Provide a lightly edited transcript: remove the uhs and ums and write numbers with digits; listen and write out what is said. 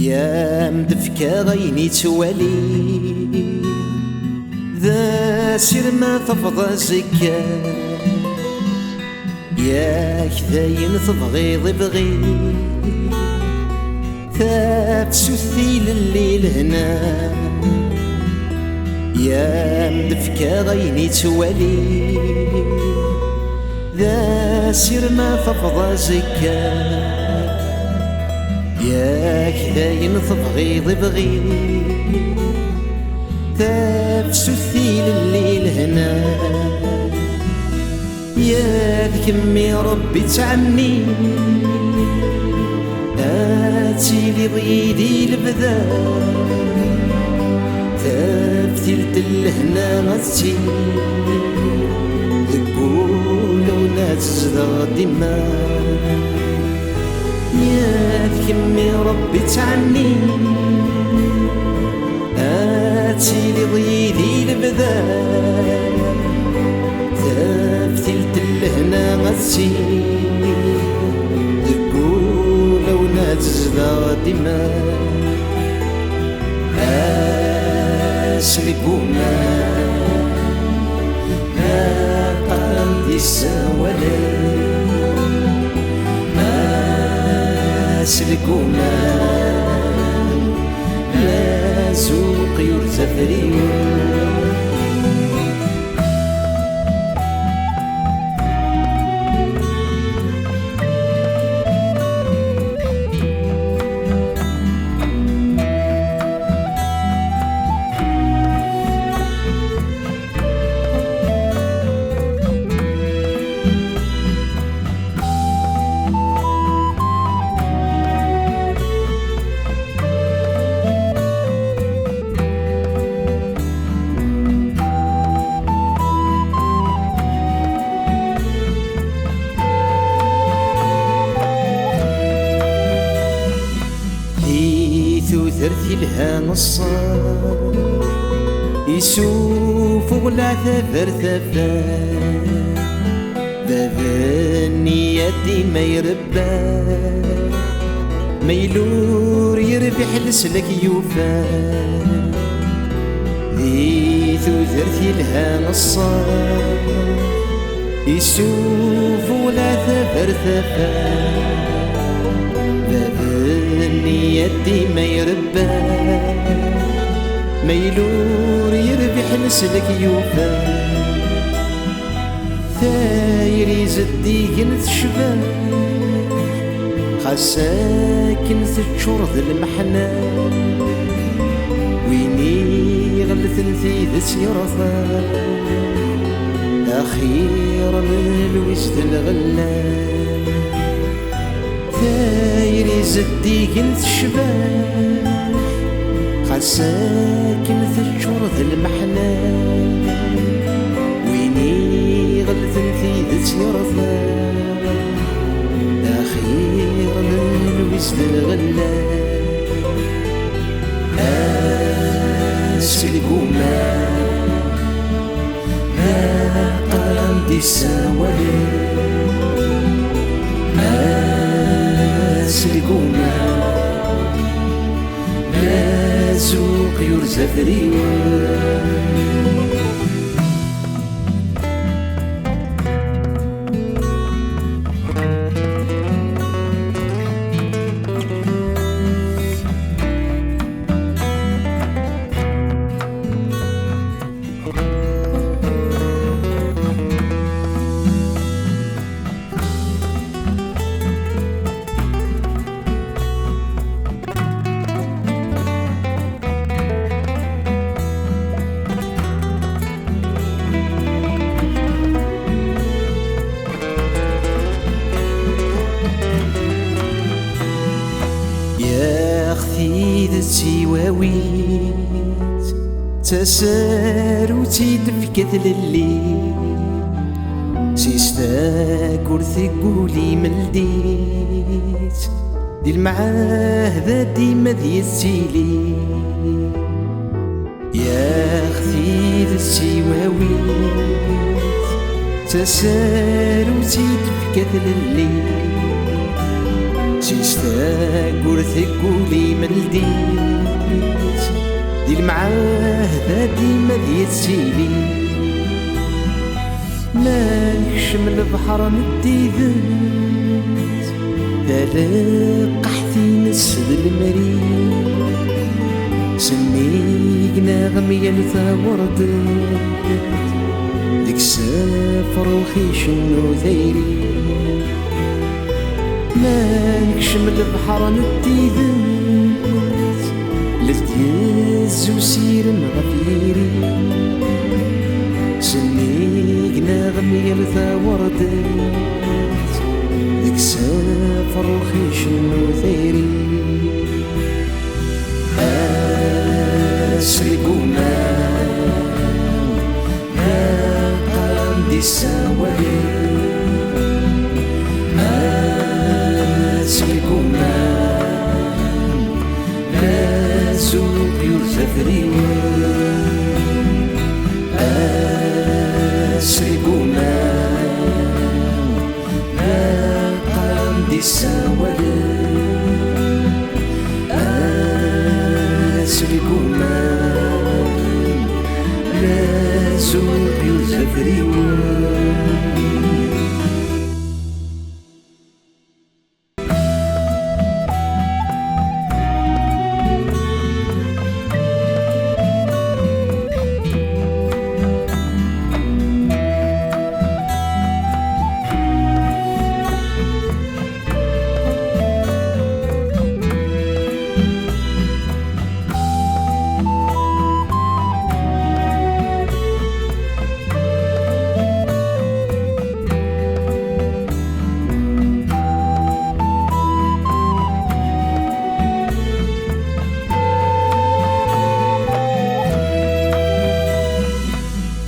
يا مدفكا غيني توالي ذا سير ما تفضى زكا ياك ذاين تبغيض بغي تابسوثي لليل هنا يا مدفكا غيني توالي ذا سير ما تفضى زكا ياك داين تبغيض بغي تفسثي لليل هنا ياك كمي ربي تعمي هاتي لي ضيدي البدا تفتلت لهنا غتي ذقول وناس ديما يا كمي ربي تعني هاتي لي ضيدي البدا تفتلت لهنا غتي ذقول ونازل ديما اسلكونا قلبي السوالي سلكونا لا سوق يرتفري ثرثي لها نصار يسوف ولا ثفر ثفر باب النية ما يربى ما يلور يربح لسلك يوفى ذي ثرثي لها نصار يسوف ولا ثفر ثفر يدي ما يربى ما يلور يربح نسلك يوفى ثاير يزدي كنت شباب خاساكن تشور ذا المحنى ويني غلثن في ذس يرثى أخيرا الوزد الغلاب ثاير يزدي كنت شباب خاساكن تشور ذا المحنى ويني غلثن في ذات يرثى أخيرا الوزد الغلاب أسلكوما ما قلمتي السوالي سلكونا لا سوق يرزفري سواويت تساروتي دفكت لليل سيستاك ورثقولي ملديت دي المعاهدة ديما ديالتيلي يا اختي السواويت تساروتي دفكت لليل سيستاك ورثكولي ملديت دير معاه ديما ديالسيلي مالكش من البحر نديدت تلاق حثي نسد المريض سنيقنا غميا ثوردت ديك السافر وخي شنو ذايري مالكش من البحر نديدت لتيز وسير غفيري سنيقنا غميا ثوردت ديك السافر وخي شنو ذايري سرقونا ناقم دي السوالي سرقونا نازوق يوسفري سرقونا ناقم دي السوالي سرقونا نازوق يوسفري